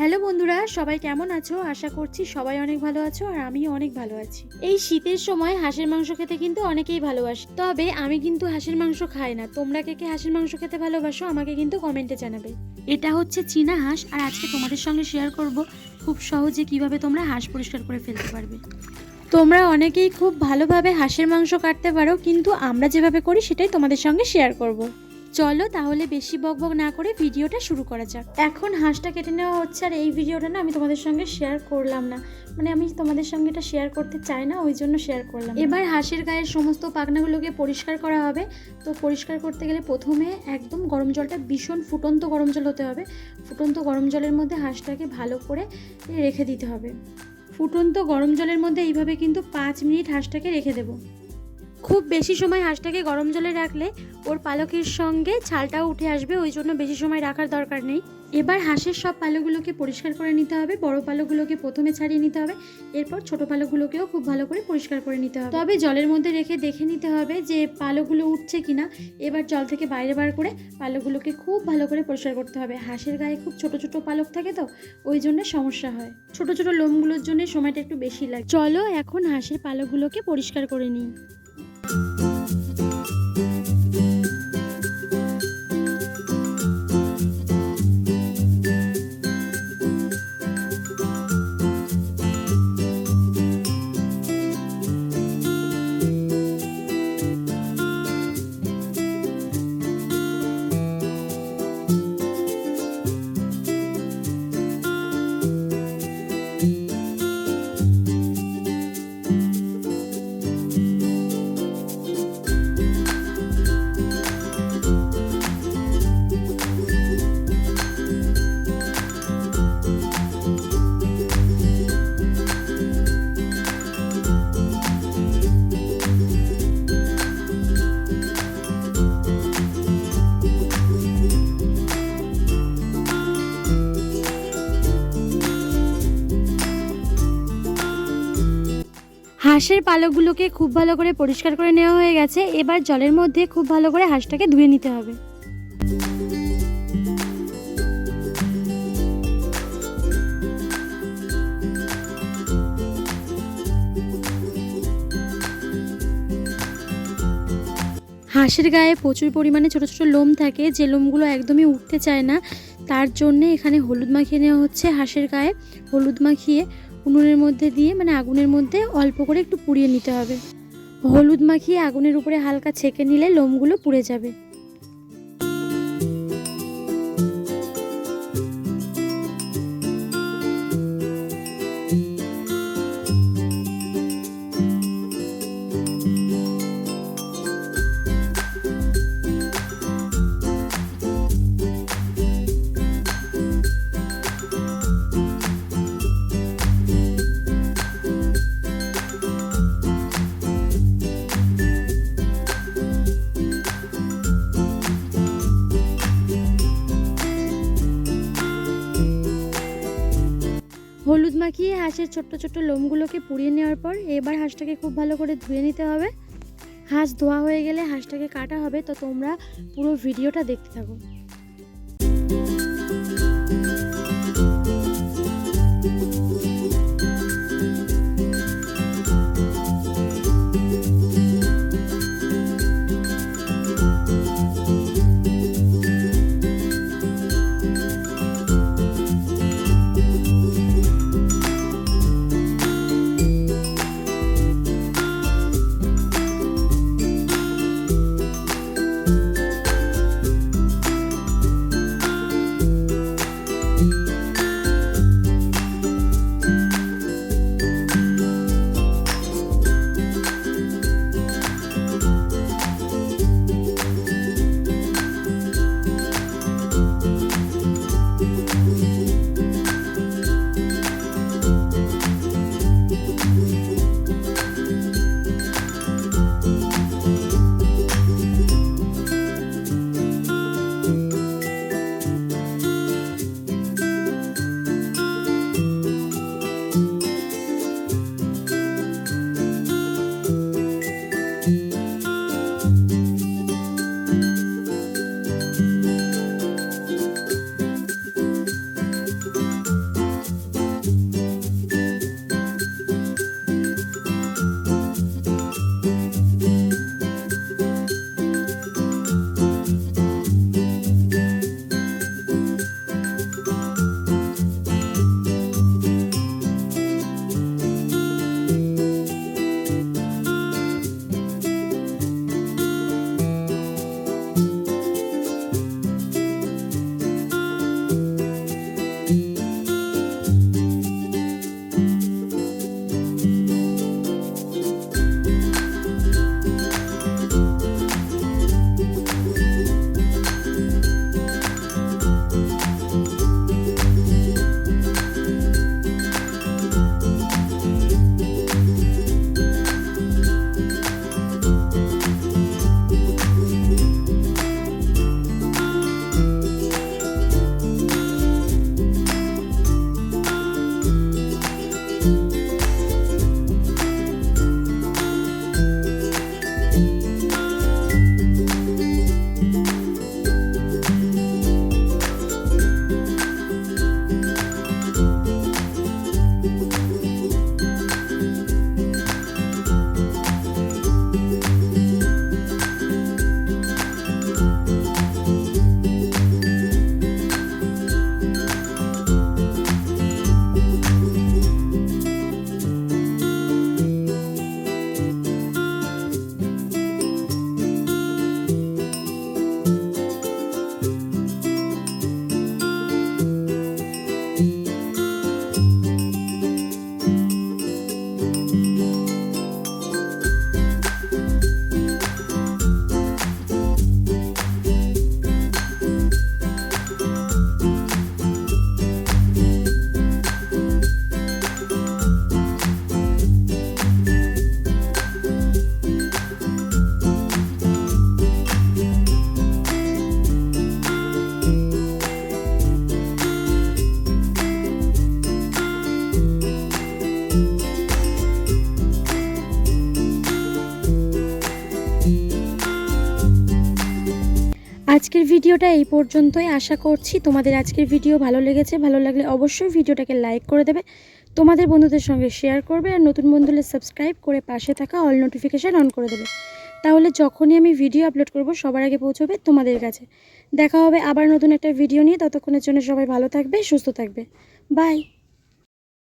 Hello বন্ধুরা, সবাই কেমন আছো? আশা করছি সবাই অনেক ভালো আছো আর আমিও অনেক ভালো আছি। এই শীতের সময় হাঁসের মাংস খেতে কিন্তু অনেকেই ভালোবাসে, তবে আমি কিন্তু হাঁসের মাংস খাই না। তোমরা কে কে হাঁসের মাংস খেতে ভালোবাসো আমাকে কিন্তু কমেন্টে জানাবে। এটা হচ্ছে চীনা হাঁস আর আজকে তোমাদের সঙ্গে শেয়ার করব খুব সহজে কিভাবে তোমরা হাঁস পরিষ্কার করে ফেলতে পারবে। তোমরা অনেকেই খুব ভালোভাবে হাঁসের মাংস কাটতে পারো, কিন্তু আমরা যেভাবে করি সেটাই তোমাদের সঙ্গে শেয়ার করব। চলো তাহলে বেশি বকবক না করে ভিডিওটা শুরু করা যাক। এখন হাঁসটা কেটে নেওয়া হচ্ছে আর এই ভিডিওটা না আমি তোমাদের সঙ্গে শেয়ার করলাম না, মানে আমি তোমাদের সঙ্গে এটা শেয়ার করতে চাই না, ওই জন্য শেয়ার করলাম। এবার হাঁসের গায়ের সমস্ত পাখনাগুলোকে পরিষ্কার করা হবে। তো পরিষ্কার করতে গেলে প্রথমে একদম গরম জলটা, ভীষণ ফুটন্ত গরম জল হতে হবে। ফুটন্ত গরম জলের মধ্যে হাঁসটাকে ভালো করে রেখে দিতে হবে। ফুটন্ত গরম জলের মধ্যে এইভাবে কিন্তু 5 মিনিট হাঁসটাকে রেখে দেবো। খুব বেশি সময় হাঁসটাকে গরম জলে রাখলে ওর পালকের সঙ্গে ছালটাও উঠে আসবে, ওই জন্য বেশি সময় রাখার দরকার নেই। এবার হাঁসের সব পালকগুলোকে পরিষ্কার করে নিতে হবে। বড় পালকগুলোকে প্রথমে ছাড়িয়ে নিতে হবে, এরপর ছোট পালকগুলোকেও খুব ভালো করে পরিষ্কার করে নিতে হবে। তবে জলের মধ্যে রেখে দেখে নিতে হবে যে পালকগুলো উঠছে কিনা। এবার জল থেকে বাইরে বার করে পালকগুলোকে খুব ভালো করে পরিষ্কার করতে হবে। হাঁসের গায়ে খুব ছোট ছোট পালক থাকে, তো ওই জন্য সমস্যা হয়। ছোট ছোট লোমগুলোর জন্য সময়টা একটু বেশি লাগে। চলো এখন হাঁসের পালকগুলোকে পরিষ্কার করে নিই। হাঁসের পালকগুলোকে খুব ভালো করে পরিষ্কার করে নেওয়া হয়ে গেছে। এবার জলের মধ্যে খুব ভালো করে হাঁসটাকে ধুয়ে নিতে হবে। হাঁসের গায়ে প্রচুর পরিমাণে ছোট ছোট লোম থাকে, যে লোমগুলো একদমই উঠতে চায় না। তার জন্যে এখানে হলুদ মাখিয়ে নেওয়া হচ্ছে। হাঁসের গায়ে হলুদ মাখিয়ে উনুনের মধ্যে দিয়ে, মানে আগুনের মধ্যে অল্প করে একটু পুড়িয়ে নিতে হবে। হলুদ মাখিয়ে আগুনের উপরে হালকা ছেঁকে নিলে লোমগুলো পুড়ে যাবে। হলুদ মাখিয়ে হাঁসের ছোট্ট ছোট্ট লোমগুলোকে পুড়িয়ে নেওয়ার পর এবার হাঁসটাকে খুব ভালো করে ধুয়ে নিতে হবে। হাঁস ধোয়া হয়ে গেলে হাঁসটাকে কাটা হবে, তো তোমরা পুরো ভিডিওটা দেখতে থাকো। আজকের ভিডিওটা এই পর্যন্তই। আশা করছি তোমাদের আজকের ভিডিও ভালো লেগেছে। ভালো লাগলে অবশ্যই ভিডিওটাকে লাইক করে দেবে, তোমাদের বন্ধুদের সঙ্গে শেয়ার করবে, আর নতুন বন্ধুদের সাবস্ক্রাইব করে পাশে থাকা অল নোটিফিকেশান অন করে দেবে। তাহলে যখনই আমি ভিডিও আপলোড করব সবার আগে পৌঁছবে তোমাদের কাছে। দেখা হবে আবার নতুন একটা ভিডিও নিয়ে। ততক্ষণের জন্য সবাই ভালো থাকবে, সুস্থ থাকবে। বাই।